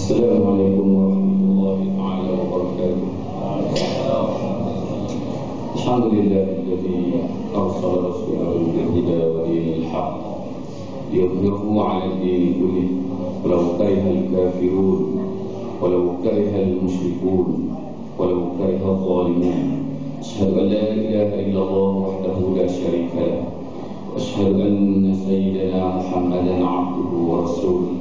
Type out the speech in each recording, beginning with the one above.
Assalamualaikum warahmatullahi taala wabarakatuh. Alhamdulillahilladzi arsala rasulahu bil huda wa dinil haqq liyudhhirahu 'ala ad-din kullih walau karihal kafirun walau karihal musyrikun walau karihal zalimun. Asyhadu an la ilaha illallah wahdahu la syarika lah wa asyhadu anna sayyidana Muhammadan 'abduhu wa rasuluh.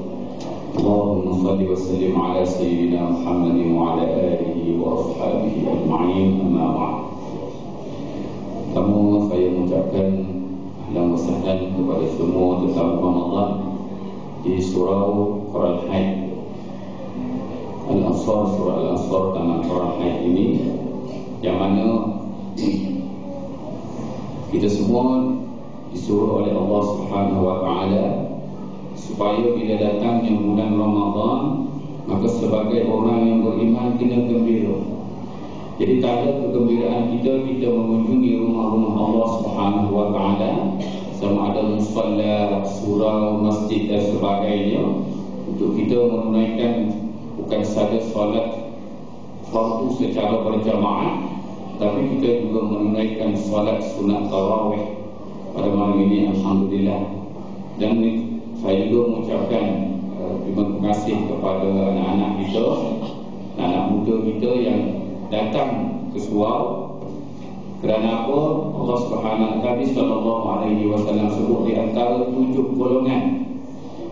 Allahumma salli wa sallim ala sayyidina Muhammadin wa ala alihi wa ashabihi ajma'in, amma ba'd. Pertama, saya mengucapkan ahlan wa sahlan kepada semua tetamu Ramadan di surau Al-Haid Al-Ansar, surah Al-Ansar Taman Al-Haid ini, yang mana kita semua disuruh oleh Allah Subhanahu wa taala supaya bila datangnya bulan Ramadan, maka sebagai orang yang beriman kena gembira. Jadi tak ada kegembiraan kita mengunjungi rumah-rumah Allah Subhanahu wa taala, sama ada musalla, surau, masjid dan sebagainya, untuk kita menunaikan bukan sahaja solat fardu secara berjamaah, tapi kita juga menunaikan solat sunat tarawih pada malam ini, alhamdulillah. Dan saya juga mengucapkan terima kasih kepada anak-anak kita, anak muda kita yang datang ke surau. Kerana apa? Allah Subhanahu Nabi sallallahu alaihi wasallam sebut di antara 7 golongan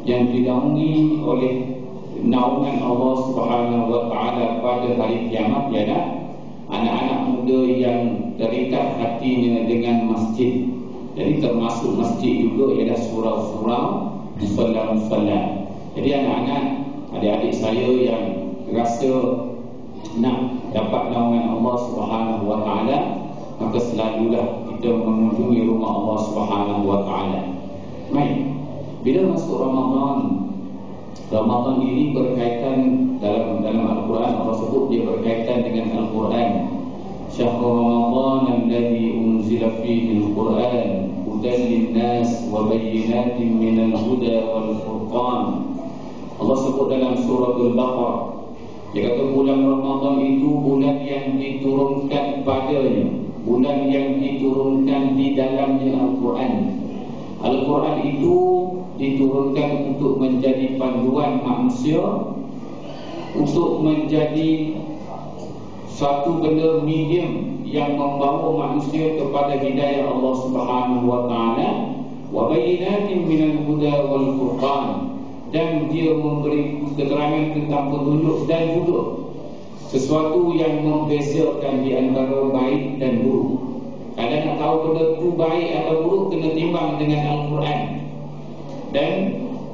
yang dinaungi oleh naungan Allah Subhanahu wa taala pada hari kiamat, ialah anak-anak muda yang terikat hatinya dengan masjid. Jadi termasuk masjid juga ialah surau-surau, musalla-musalla. Jadi anak-anak, adik-adik saya yang rasa nak dapat naungan Allah Subhanahu wa taala, maka selalulah kita mengunjungi rumah Allah Subhanahu wa taala. Baik. Bila masuk Ramadan ini berkaitan dalam Al-Quran, Allah sebut dia berkaitan dengan Al-Quran. Syahrul Ramadan alladzi unzila fihi Al-Quran hudan lin-nas wa bayyinatin minal huda wal furqan. Allah sebut dalam surah Al-Baqarah, dia kata bulan Ramadan itu bulan yang diturunkan padanya, bulan yang diturunkan di dalamnya Al-Quran. Al-Quran itu diturunkan untuk menjadi panduan manusia, untuk menjadi satu benda medium yang membawa manusia kepada hidayah Allah Subhanahu wa taala, wa bayyinatin minal huda wal furqan, dan dia memberi keterangan tentang petunjuk dan juga sesuatu yang membezakan di antara baik dan buruk. Kalau nak tahu benda itu baik atau buruk, kena timbang dengan Al-Quran dan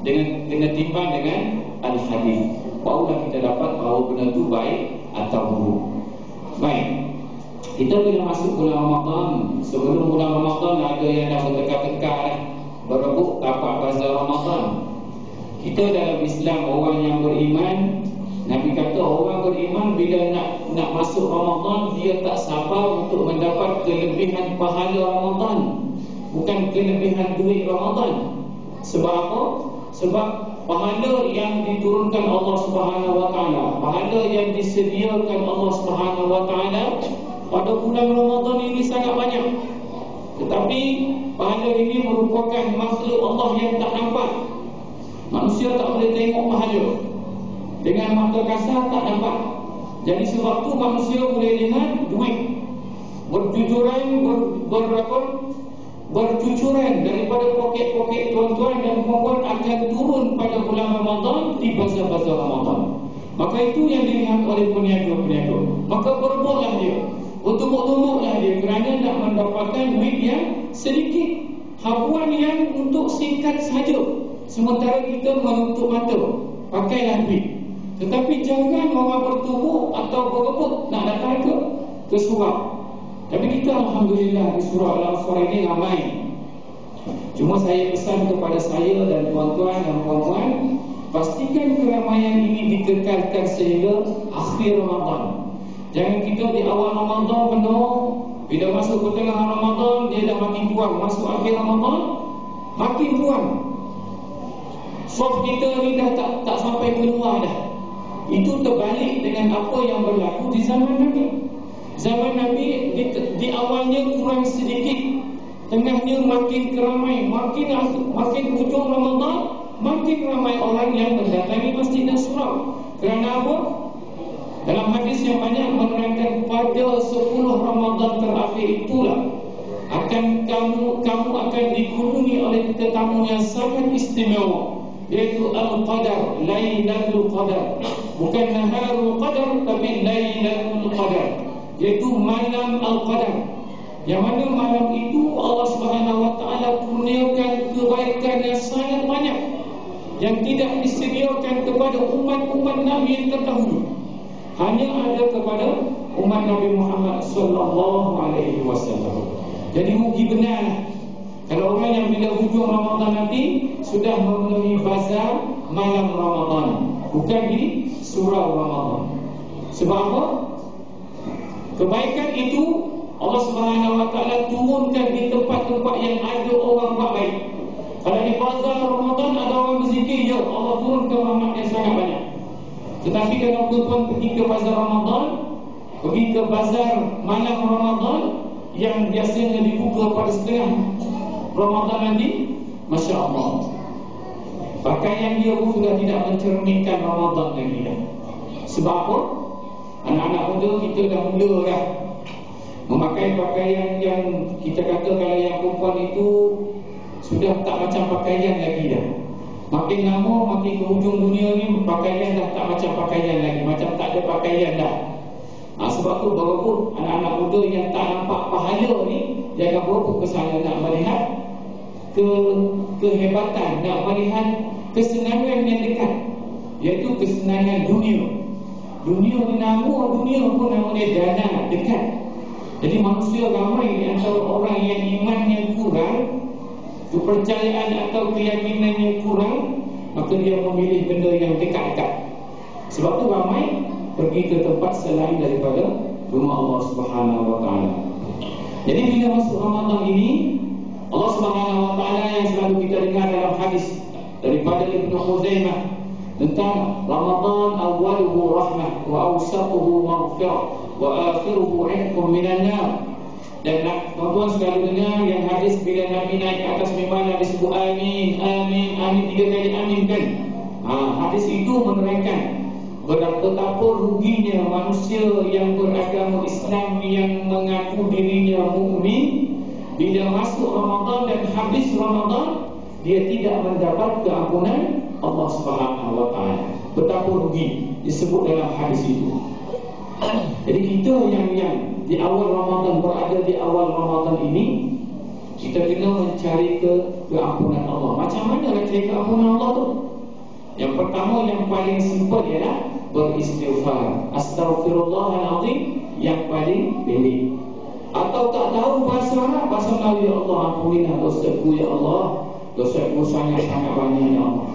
kena timbang dengan Al-Hadis. Barulah kita dapat bahawa benda itu baik atau buruk. Baik, kita bila masuk bulan Ramadan, sebelum bulan Ramadan ada yang dah bertekak-tekak berebut tapak bazar Ramadan. Kita dalam Islam, orang yang beriman, Nabi kata orang beriman bila nak masuk Ramadan, dia tak sabar untuk mendapat kelebihan pahala Ramadan, bukan kelebihan duit Ramadan. Sebab apa? Sebab pahala yang diturunkan Allah Subhanahu wa taala, pahala yang disediakan Allah Subhanahu wa taala pada bulan Ramadan ini sangat banyak. Tetapi pahala ini merupakan makhluk Allah yang tak nampak. Manusia tak boleh tengok pahala, dengan mata kasar tak nampak. Jadi sebab tu manusia boleh lihat duit bercucuran daripada poket-poket tuan-tuan dan puan-puan akan turun pada bulan Ramadan di bazar-bazar Ramadan. Maka itu yang dilihat oleh peniaga-peniaga. Maka berebutlah dia, bertumbuk-tumbuklah dia kerana nak mendapatkan duit yang sedikit, habuan yang untuk singkat saja. Sementara kita menutup mata, pakailah duit. Tetapi jangan orang bertumbuk atau berebut nak datang ke surau. Tapi kita alhamdulillah di surau Al-Ansar ini ramai. Cuma saya pesan kepada saya dan tuan-tuan dan puan-puan, pastikan keramaian ini dikekalkan sehingga akhir Ramadan. Jangan kita di awal Ramadan penuh, bila masuk ke tengah Ramadan dia dah makin kurang, masuk akhir Ramadan makin kurang. Soft kita ni dah tak sampai keluar dah. Itu terbalik dengan apa yang berlaku di zaman Nabi. Zaman Nabi di awalnya kurang sedikit, tengahnya makin keramai, makin hujung Ramadan, makin ramai orang yang mendatangi Masjidil Surau. Kerana apa? Dalam hadis yang banyak menerangkan pada 10 Ramadan terakhir itulah kamu akan dikunjungi oleh tetamu yang sangat istimewa, yaitu Al-Qadar, Lailatul Qadar. Bukan Naharul Qadar, tapi Lailatul Qadar, yaitu malam Al-Qadar. Yang mana malam itu Allah Subhanahu wa taala kurniakan kebaikan yang sangat banyak yang tidak disediakan kepada umat-umat Nabi yang terdahulu. Hanya ada kepada umat Nabi Muhammad sallallahu alaihi wasallam. Jadi rugi benar kalau orang yang bila hujung Ramadan nanti sudah memenuhi bazar malam Ramadan, bukan di surau Ramadan. Sebab apa? Kebaikan itu Allah Subhanahu wa taala turunkan di tempat-tempat yang ada orang buat baik. Kalau di bazar Ramadan ada orang berzikir, ya Allah turunkan rahmat yang sangat banyak. Tetapi kalau tuan-tuan pergi ke bazar Ramadan, pergi ke bazar malam Ramadan yang biasanya dibuka pada setengah Ramadan nanti, Masya Allah, pakaian dia pun sudah tidak mencerminkan Ramadan lagi dah. Sebab apa? Anak-anak muda kita dah mula dah memakai pakaian yang kita kata kalau yang perempuan itu sudah tak macam pakaian lagi dah. Makin lama, makin ke hujung dunia ni pakaian dah tak macam pakaian lagi, macam tak ada pakaian dah. Sebab tu berapa anak-anak muda yang tak nampak pahala ni, jangan berapa kesana nak melihat kehebatan, nak melihat kesenangan yang dekat, iaitu kesenangan dunia. Dunia ni nama dunia pun nama dia dana, dekat. Jadi manusia ramai di antara orang yang imannya kurang, kepercayaan atau keyakinannya kurang, maka dia memilih benda yang dekat-dekat. Sebab tu ramai pergi ke tempat selain daripada rumah Allah Subhanahu wa taala. Jadi bila masuk Ramadan ini, Allah Subhanahu wa taala yang selalu kita dengar dalam hadis daripada Ibnu Khuzaimah tentang Ramadan awwaluhu rahmah wa awsatuhu maghfirah wa akhiruhu 'itqun minan nar. Dan tuan-tuan selalu dengar yang hadis bila Nabi naik ke atas mimbar Nabi sebut amin, amin, amin 3 kali amin kan. Hadis itu menerangkan betapa ruginya manusia yang beragama Islam yang mengaku dirinya mukmin bila masuk Ramadan dan habis Ramadan dia tidak mendapat keampunan Allah Subhanahu wa taala. Betapa rugi disebut dalam hadis itu. Jadi kita yang di awal Ramadan, berada di awal Ramadan ini, kita kena mencari keampunan Allah. Macam mana nak cari keampunan Allah tu? Yang pertama, yang paling simple ialah beristighfar. Astaghfirullahaladzim, yang paling pendek. Atau tak tahu bahasa Arab, bahasa Melayu, ya Allah ampunilah dosaku ya Allah, dosaku sangat-sangat banyak ya Allah.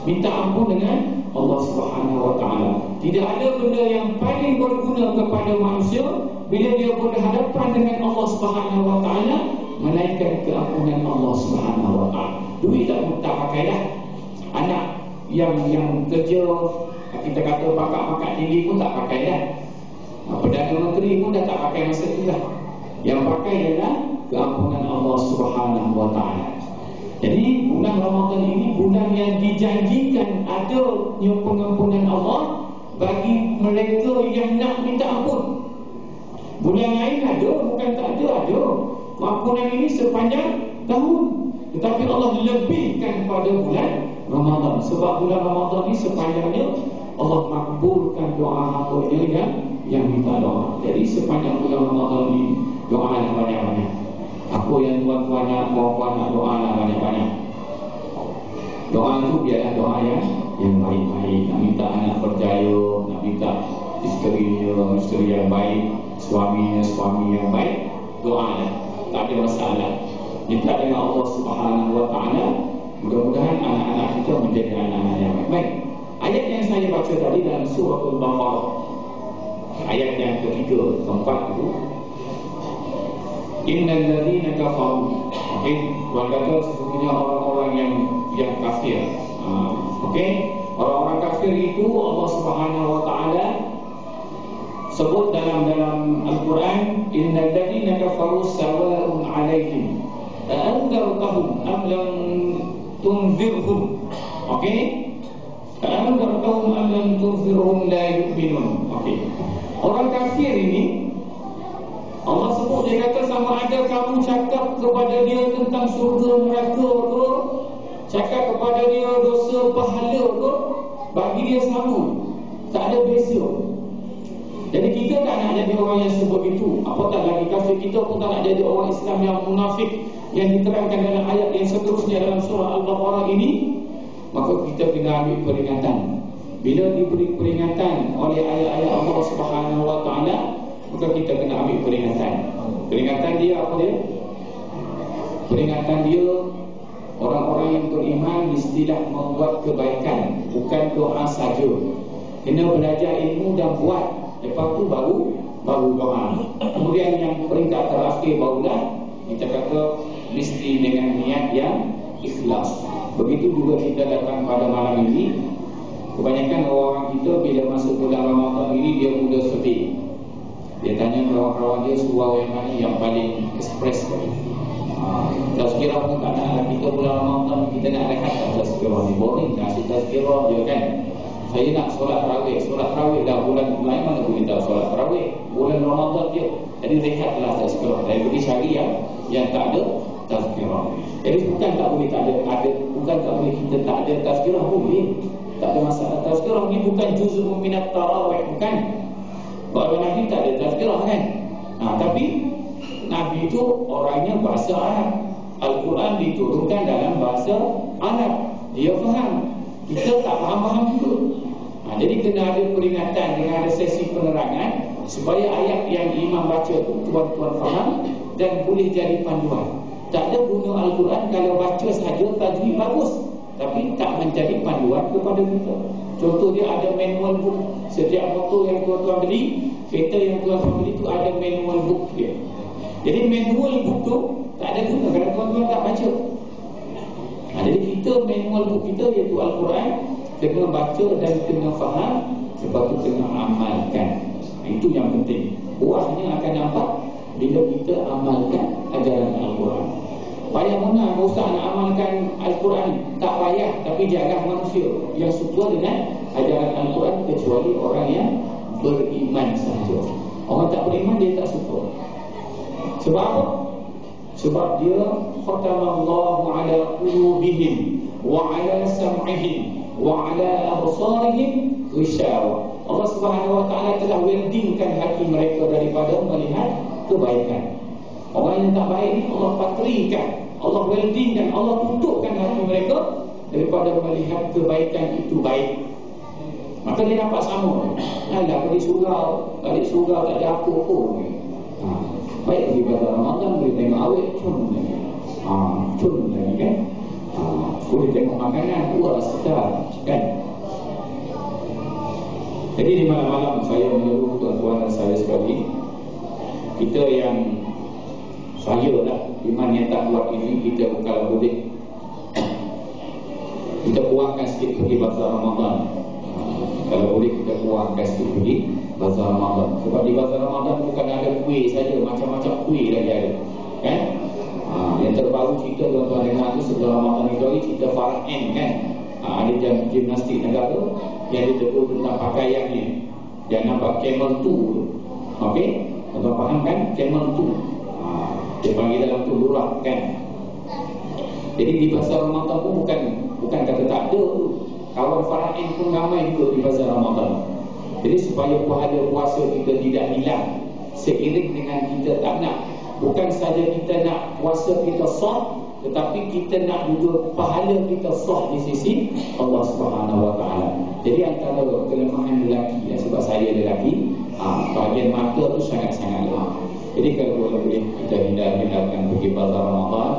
Minta ampun dengan Allah Subhanahu wa taala. Tidak ada benda yang paling berguna kepada manusia bila dia berhadapan dengan Allah Subhanahu wa taala melainkan keampunan Allah Subhanahu wa taala. Duit tak pakai dah. Anak yang kerja, kita kata pakak-pakak tinggi pun tak pakai dah. Perdana Menteri pun dah tak pakai masa itu dah. Yang pakai adalah keampunan Allah Subhanahu wa taala. Jadi bulan Ramadan ini bulan yang dijanjikan adanya pengampunan Allah bagi mereka yang nak minta ampun. Bulan lain ada, bukan tak ada. Pengampunan ini sepanjang tahun, tetapi Allah lebihkan pada bulan Ramadan. Sebab bulan Ramadan ini sepanjangnya Allah makbulkan doa hamba-Nya yang minta doa. Jadi sepanjang bulan Ramadan ini doa yang banyak-banyak. Apa yang tuan-tuan nak, puan-puan nak doa lah banyak-banyak. Doa itu biarlah doa yang baik-baik. Nak minta anak berjaya, nak minta isteri yang baik, suami yang baik, doa lah, tak ada masalah. Minta dengan Allah Subhanahu wa taala, mudah-mudahan anak-anak kita menjadi anak-anak yang baik. Ayat yang saya baca tadi dalam surah Al-Baqarah, ayat yang ketiga, keempat itu, innal ladzina kafaru, Tuhan kata sesungguhnya orang-orang yang kafir. Okey, orang-orang kafir itu Allah Subhanahu wa taala sebut dalam Al-Quran, innal ladzina kafaru sawa'un 'alaihim a'anzartahum am lam tunzirhum. Okey, a'anzartahum am lam tunzirhum la yu'minun. Okey, orang kafir ini Allah sebut, dia kata sama ada kamu cakap kepada dia tentang syurga neraka ke, cakap kepada dia dosa pahala ke, bagi dia sama, tak ada beza. Jadi kita tak nak jadi orang yang sebut itu. Apatah lagi kafir, kita pun tak nak jadi orang Islam yang munafik yang diterangkan dalam ayat yang seterusnya dalam surah Al-Baqarah ini. Maka kita kena ambil peringatan. Bila diberi peringatan oleh ayat-ayat Allah Subhanahu wa taala, maka kita kena ambil peringatan. Peringatan dia apa dia? Peringatan dia, orang-orang yang beriman mestilah membuat kebaikan, bukan doa saja. Kena belajar ilmu dan buat. Lepas tu baru doa. Kemudian yang peringkat terakhir barulah kita kata mesti dengan niat yang ikhlas. Begitu juga kita datang pada malam ini. Kebanyakan orang kita bila masuk bulan Ramadan ini dia mudah sedih. Dia tanya kawan-kawan dia surau yang mana yang paling ekspres sekali. Tazkirah pun tak nak. Kita bulan Ramadan kita nak rehat tak tazkirah ni. Boring nak tazkirah je kan. Saya nak solat tarawih dah bulan lain mana boleh tak solat tarawih. Bulan Ramadan dia. Jadi rehatlah tazkirah. Dan pergi cari yang tak ada tazkirah. Jadi bukan tak boleh bukan tak boleh kita tak ada tazkirah, boleh. Tak ada masalah. Tazkirah ni bukan juz'un minat tarawih, bukan. Bahawa Nabi tak ada tazkirah kan. Tapi Nabi itu orangnya bahasa Arab. Al-Quran diturunkan dalam bahasa Arab. Dia faham. Kita tak faham-faham juga. Jadi kena ada peringatan dengan ada sesi penerangan supaya ayat yang imam baca tu tuan-tuan faham dan boleh jadi panduan. Tak ada guna Al-Quran kalau baca saja tajwid bagus, tapi tak menjadi panduan kepada kita. Contoh dia ada manual book. Setiap motor yang tuan-tuan beli, kereta yang tuan-tuan beli tu ada manual book dia. Jadi manual book tu tak ada guna kalau tuan-tuan tak baca. Jadi kita manual book kita iaitu Al-Quran kena baca dan kena faham, sebab tu kena amalkan. Itu yang penting. Buahnya akan nampak bila kita amalkan ajaran Al-Quran. Payah mana usah nak amalkan Al-Quran, tak payah, tapi jarang manusia yang suka dengan ajaran Al-Quran kecuali orang yang beriman sahaja. Orang tak beriman dia tak suka. Sebab apa? Sebab dia khatamallahu ala qulubihim wa ala sam'ihim wa ala absarihim ghishawa. Allah Subhanahu wa taala telah weldingkan hati mereka daripada melihat kebaikan. Orang yang tak baik ni Allah patrikan, Allah weldingkan, Allah tutupkan hati mereka daripada melihat kebaikan itu baik. Maka dia nampak sama. Alah pergi surau, balik surau tak ada apa-apa ni. Baik di pada Ramadan boleh tengok awet cun lagi. Cun lagi kan. Boleh tengok makanan, wah sedap kan. Jadi di malam-malam saya menyeru tuan-tuan dan saya sekali, kita yang saya lah iman yang tak kuat ini, kita kalau boleh kita kurangkan sikit pergi bazar Ramadan. Kalau boleh kita kurangkan sikit pergi bazar Ramadan. Sebab di bazar Ramadan bukan ada kuih saja, macam-macam kuih lagi ada kan. Yang terbaru cerita tuan-tuan dengar tu sebelum Ramadan itu lagi cerita Farah N kan. Ada gimnastik negara yang ditegur tentang pakaian ni. Yang nampak camel tu. Okey, tuan-tuan faham kan camel tu. Dia panggil dalam tu lurah kan. Jadi di bazar Ramadan pun bukan kata tak ada tu. Kawan Farah N pun ramai juga di bazar Ramadan. Jadi supaya pahala puasa kita tidak hilang seiring dengan kita tak nak, bukan saja kita nak puasa kita sah, tetapi kita nak juga pahala kita sah di sisi Allah Subhanahu wa taala. Jadi antara kelemahan lelaki, sebab saya lelaki, bahagian mata tu sangat-sangat lemah. Jadi kalau boleh kita hindarkan pergi bazar Ramadan.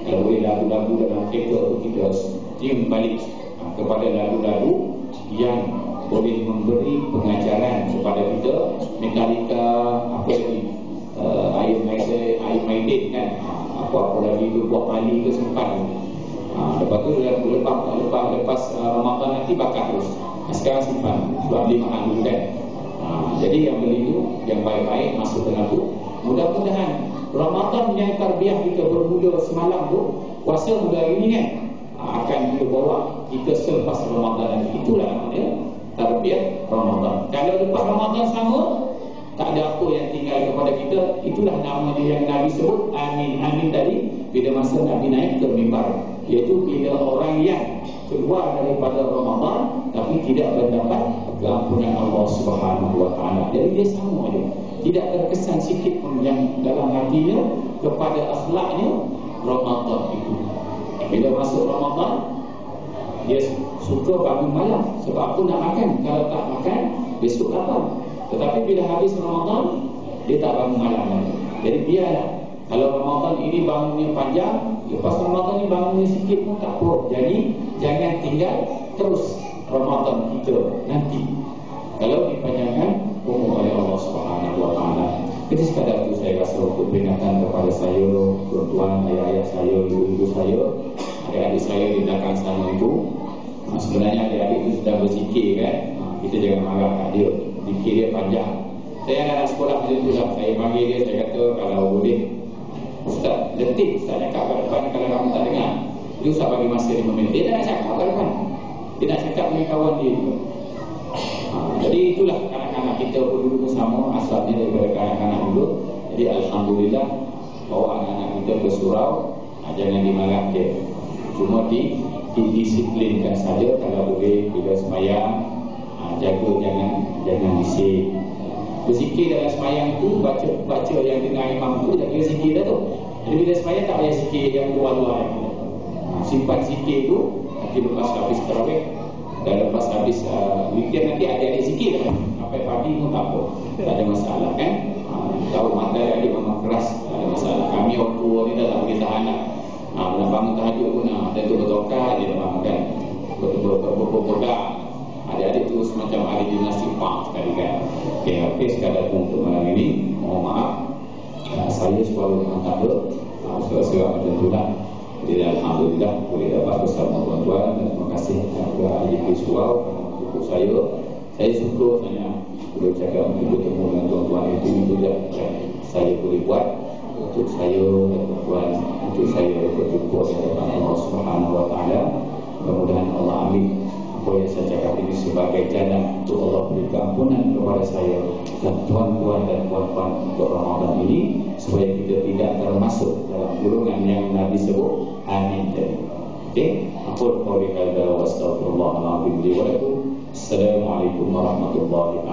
Kalau boleh lagu-lagu dalam kereta tu kita diam balik kepada lagu-lagu yang boleh memberi pengajaran kepada kita. Metallica, apa lagi, Iron Maiden kan, apa lagi tu, buat Mali ke sempat. Lepas tu lepas nanti bakar terus. Sekarang simpan, sebab beli mahal dulu kan. Jadi yang beli itu yang baik-baik masuk ke nabung. Mudah-mudahan Ramadan yang tarbiyah kita bermula semalam tu, puasa mula hari ni kan, akan kita bawa kita selepas Ramadan nanti. Itulah namanya tarbiyah Ramadan. Kalau lepas Ramadan sama, tak ada apa yang tinggal kepada kita. Itulah nama dia yang Nabi sebut amin. Amin tadi bila masa Nabi naik ke mimbar, iaitu bila orang yang keluar daripada Ramadan tapi tidak mendapat keampunan Allah Subhanahu wa taala. Jadi dia sama dia. Tidak terkesan sikit pun yang dalam hatinya kepada akhlaknya Ramadan itu. Bila masuk Ramadan, dia suka bangun malam. Sebab aku nak makan. Kalau tak makan, besok lapar. Tetapi bila habis Ramadan, dia tak bangun malam lagi. Jadi biarlah. Kalau Ramadan ini bangunnya panjang, lepas Ramadan ini bangunnya sikit pun tak apa. Jadi jangan tinggal terus Ramadan kita nanti. Kalau dipanjangkan umur oleh Allah Subhanahu wa taala. Jadi sekadar itu saya rasa untuk peringatan kepada saya, tuan-tuan, ayah-ayah saya, ibu-ibu saya, adik-adik saya di belakang sana itu. Sebenarnya adik-adik itu sudah berzikir kan. Kita jangan marah kat dia. Zikir dia panjang. Saya anak sekolah macam tu lah. Saya panggil dia, saya kata kalau boleh Ustaz, detik Ustaz cakap kat depan kalau kamu tak dengar. Dia Ustaz bagi masa 5 minit. Dia tak nak cakap kat depan. Dia nak cakap dengan kawan dia. Jadi itulah kanak-kanak kita dulu sama asalnya daripada kanak-kanak dulu. Jadi Alhamdulillah bawa anak-anak kita ke surau. Jangan dimarah dia. Cuma didisiplinkan saja kalau boleh bila sembahyang. Jaga jangan bising. Berzikir dalam sembahyang tu baca yang dengar imam tu jaga zikir dah tu. Jadi bila sembahyang tak payah zikir yang luar-luar. Simpan zikir tu nanti lepas habis tarawih dan lepas habis weekend nanti adik-adik zikir kan. Sampai pagi pun tak apa. Tak ada masalah kan. Tahu mata adik memang keras, tak ada masalah. Kami orang tua ni dah tak boleh tahan nak. Nak bangun tahajud pun ada tu bertokar dia dah bangun kan. Berpodang. Adik-adik tu semacam ada dinasti pak sekali kan. Okey, sekadar tu untuk malam ini. Mohon maaf, saya selalu mengatakan serak-serak macam tu lah. Jadi Alhamdulillah boleh dapat bersama tuan-tuan. Dan terima kasih kepada ahli visual untuk saya. Saya suka sebenarnya boleh cakap untuk bertemu dengan tuan-tuan itu dah saya boleh buat untuk saya dan tuan-tuan, untuk saya berjumpa dengan Allah Subhanahu wa taala. Mudah-mudahan Allah ambil apa yang saya cakap ini sebagai jalan untuk Allah beri keampunan kepada saya dan tuan-tuan dan puan-puan untuk Ramadan ini, supaya kita tidak termasuk dalam golongan yang Nabi sebut amin tadi. Okey, aku qouli hadza wa astaghfirullah li wa lakum. Assalamualaikum warahmatullahi wabarakatuh.